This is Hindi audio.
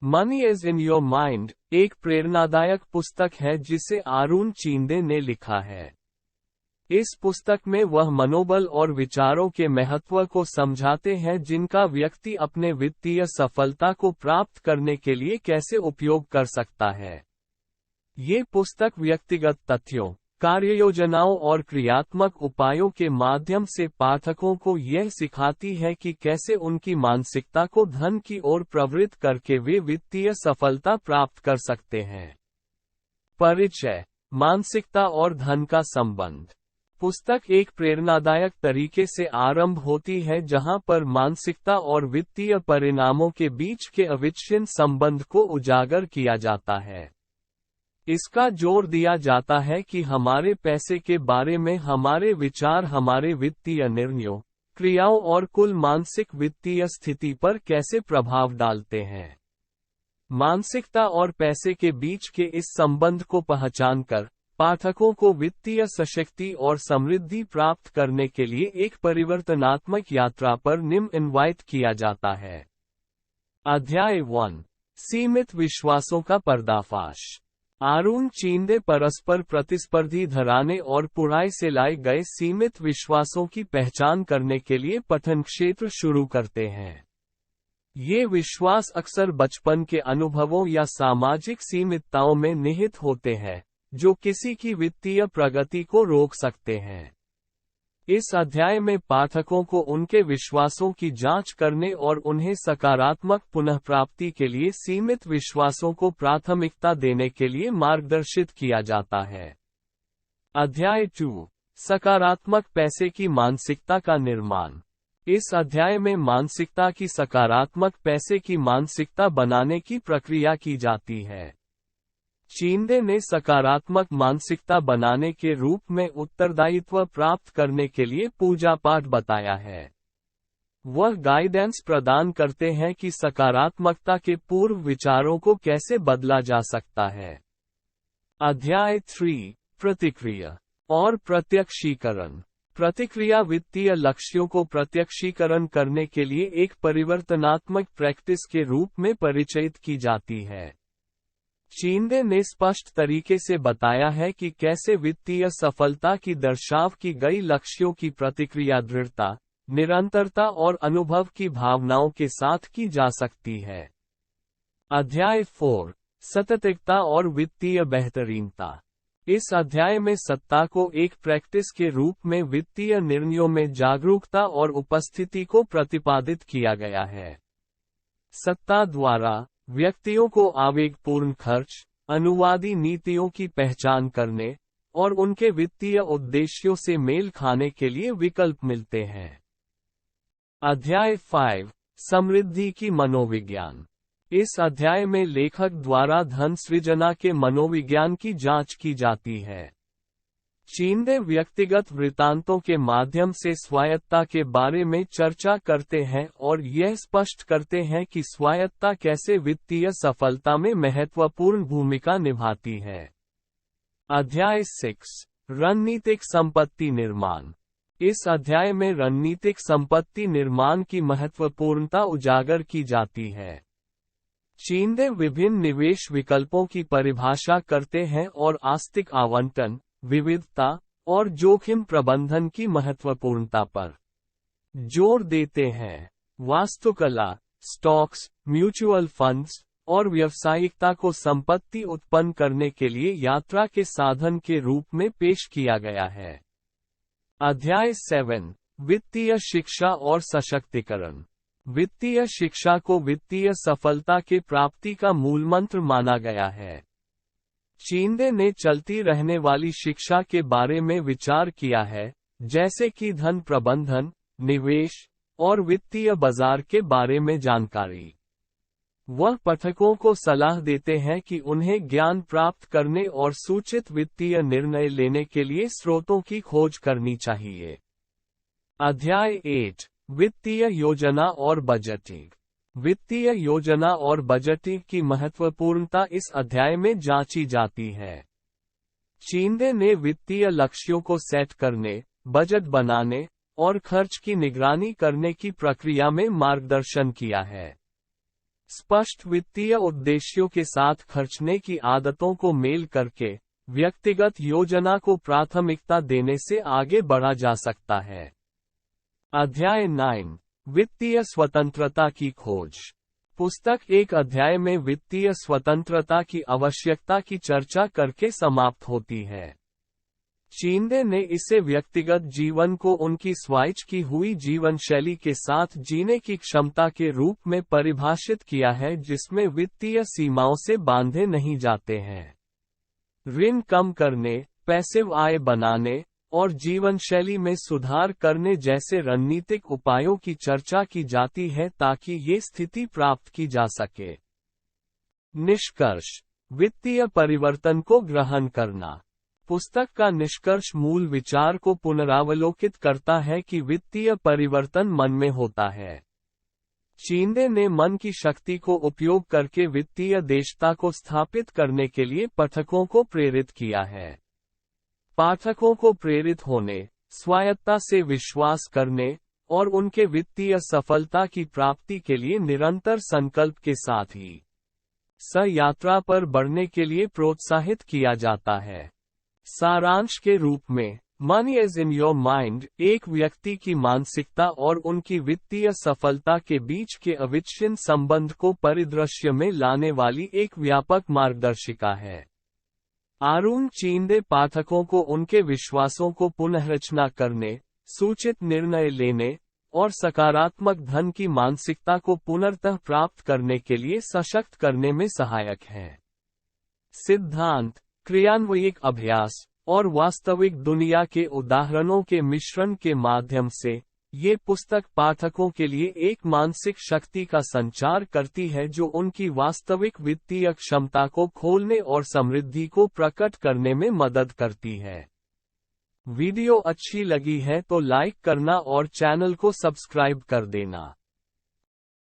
Money is in your mind एक प्रेरणादायक पुस्तक है जिसे आरुण चिंदे ने लिखा है। इस पुस्तक में वह मनोबल और विचारों के महत्व को समझाते हैं जिनका व्यक्ति अपने वित्तीय सफलता को प्राप्त करने के लिए कैसे उपयोग कर सकता है। ये पुस्तक व्यक्तिगत तथ्यों, कार्ययोजनाओं और क्रियात्मक उपायों के माध्यम से पाठकों को यह सिखाती है कि कैसे उनकी मानसिकता को धन की ओर प्रवृत्त करके वे वित्तीय सफलता प्राप्त कर सकते हैं। परिचय, मानसिकता और धन का संबंध। पुस्तक एक प्रेरणादायक तरीके से आरंभ होती है जहां पर मानसिकता और वित्तीय परिणामों के बीच के अविच्छिन्न संबंध को उजागर किया जाता है। इसका जोर दिया जाता है कि हमारे पैसे के बारे में हमारे विचार हमारे वित्तीय निर्णयों, क्रियाओं और कुल मानसिक वित्तीय स्थिति पर कैसे प्रभाव डालते हैं। मानसिकता और पैसे के बीच के इस संबंध को पहचानकर पाठकों को वित्तीय सशक्ति और समृद्धि प्राप्त करने के लिए एक परिवर्तनात्मक यात्रा पर इनवाइट किया जाता है। अध्याय 1, सीमित विश्वासों का पर्दाफाश। आरुण चिंदे परस्पर प्रतिस्पर्धी घराने और पुराई से लाए गए सीमित विश्वासों की पहचान करने के लिए पठन क्षेत्र शुरू करते हैं। ये विश्वास अक्सर बचपन के अनुभवों या सामाजिक सीमितताओं में निहित होते हैं, जो किसी की वित्तीय प्रगति को रोक सकते हैं। इस अध्याय में पाठकों को उनके विश्वासों की जांच करने और उन्हें सकारात्मक पुनःप्राप्ति के लिए सीमित विश्वासों को प्राथमिकता देने के लिए मार्गदर्शित किया जाता है। अध्याय 2, सकारात्मक पैसे की मानसिकता का निर्माण। इस अध्याय में मानसिकता की सकारात्मक पैसे की मानसिकता बनाने की प्रक्रिया की जाती है। चिंदे ने सकारात्मक मानसिकता बनाने के रूप में उत्तरदायित्व प्राप्त करने के लिए पूजा पाठ बताया है। वह गाइडेंस प्रदान करते हैं कि सकारात्मकता के पूर्व विचारों को कैसे बदला जा सकता है। अध्याय 3, प्रतिक्रिया और प्रत्यक्षीकरण। प्रतिक्रिया वित्तीय लक्ष्यों को प्रत्यक्षीकरण करने के लिए एक परिवर्तनात्मक प्रैक्टिस के रूप में परिचित की जाती है। चिंदे ने स्पष्ट तरीके से बताया है कि कैसे वित्तीय सफलता की दर्शाव की गई लक्ष्यों की प्रतिक्रिया दृढ़ता, निरंतरता और अनुभव की भावनाओं के साथ की जा सकती है। अध्याय 4, सततता और वित्तीय बेहतरीनता। इस अध्याय में सत्ता को एक प्रैक्टिस के रूप में वित्तीय निर्णयों में जागरूकता और उपस्थिति को प्रतिपादित किया गया है। सत्ता द्वारा व्यक्तियों को आवेगपूर्ण खर्च, अनुवादी नीतियों की पहचान करने और उनके वित्तीय उद्देश्यों से मेल खाने के लिए विकल्प मिलते हैं। अध्याय 5, समृद्धि की मनोविज्ञान। इस अध्याय में लेखक द्वारा धन सृजना के मनोविज्ञान की जांच की जाती है। चिंदे व्यक्तिगत वृत्तांतों के माध्यम से स्वायत्तता के बारे में चर्चा करते हैं और यह स्पष्ट करते हैं कि स्वायत्तता कैसे वित्तीय सफलता में महत्वपूर्ण भूमिका निभाती है। अध्याय 6, रणनीतिक संपत्ति निर्माण। इस अध्याय में रणनीतिक संपत्ति निर्माण की महत्वपूर्णता उजागर की जाती है। चिंदे विभिन्न निवेश विकल्पों की परिभाषा करते हैं और आस्तिक आवंटन, विविधता और जोखिम प्रबंधन की महत्वपूर्णता पर जोर देते हैं। वास्तुकला, स्टॉक्स, म्यूचुअल फंड्स और व्यावसायिकता को संपत्ति उत्पन्न करने के लिए यात्रा के साधन के रूप में पेश किया गया है। अध्याय 7, वित्तीय शिक्षा और सशक्तिकरण। वित्तीय शिक्षा को वित्तीय सफलता के प्राप्ति का मूलमंत्र माना गया है। चिंदे ने चलती रहने वाली शिक्षा के बारे में विचार किया है, जैसे कि धन प्रबंधन, निवेश और वित्तीय बाजार के बारे में जानकारी। वह पाठकों को सलाह देते हैं कि उन्हें ज्ञान प्राप्त करने और सूचित वित्तीय निर्णय लेने के लिए स्रोतों की खोज करनी चाहिए। अध्याय 8, वित्तीय योजना और बजटिंग। वित्तीय योजना और बजटिंग की महत्वपूर्णता इस अध्याय में जांची जाती है। चिंदे ने वित्तीय लक्ष्यों को सेट करने, बजट बनाने और खर्च की निगरानी करने की प्रक्रिया में मार्गदर्शन किया है। स्पष्ट वित्तीय उद्देश्यों के साथ खर्चने की आदतों को मेल करके व्यक्तिगत योजना को प्राथमिकता देने से आगे बढ़ा जा सकता है। अध्याय 9, वित्तीय स्वतंत्रता की खोज। पुस्तक एक अध्याय में वित्तीय स्वतंत्रता की आवश्यकता की चर्चा करके समाप्त होती है। चींदे ने इसे व्यक्तिगत जीवन को उनकी स्वाइच की हुई जीवन शैली के साथ जीने की क्षमता के रूप में परिभाषित किया है जिसमें वित्तीय सीमाओं से बांधे नहीं जाते हैं। ऋण कम करने, पैसिव आय बनाने और जीवन शैली में सुधार करने जैसे रणनीतिक उपायों की चर्चा की जाती है ताकि ये स्थिति प्राप्त की जा सके। निष्कर्ष, वित्तीय परिवर्तन को ग्रहण करना। पुस्तक का निष्कर्ष मूल विचार को पुनरावलोकित करता है कि वित्तीय परिवर्तन मन में होता है। चींदे ने मन की शक्ति को उपयोग करके वित्तीय देशता को स्थापित करने के लिए पाठकों को प्रेरित किया है। पाठकों को प्रेरित होने, स्वायत्तता से विश्वास करने और उनके वित्तीय सफलता की प्राप्ति के लिए निरंतर संकल्प के साथ ही यात्रा पर बढ़ने के लिए प्रोत्साहित किया जाता है। सारांश के रूप में, money is in your mind एक व्यक्ति की मानसिकता और उनकी वित्तीय सफलता के बीच के अविच्छिन्न संबंध को परिदृश्य में लाने वाली एक व्यापक मार्गदर्शिका है। आरुण चींदे पाठकों को उनके विश्वासों को पुनर्रचना करने, सूचित निर्णय लेने और सकारात्मक धन की मानसिकता को पुनर्तः प्राप्त करने के लिए सशक्त करने में सहायक है। सिद्धांत, क्रियान्वयिक अभ्यास और वास्तविक दुनिया के उदाहरणों के मिश्रण के माध्यम से ये पुस्तक पाठकों के लिए एक मानसिक शक्ति का संचार करती है जो उनकी वास्तविक वित्तीय क्षमता को खोलने और समृद्धि को प्रकट करने में मदद करती है। वीडियो अच्छी लगी है तो लाइक करना और चैनल को सब्सक्राइब कर देना।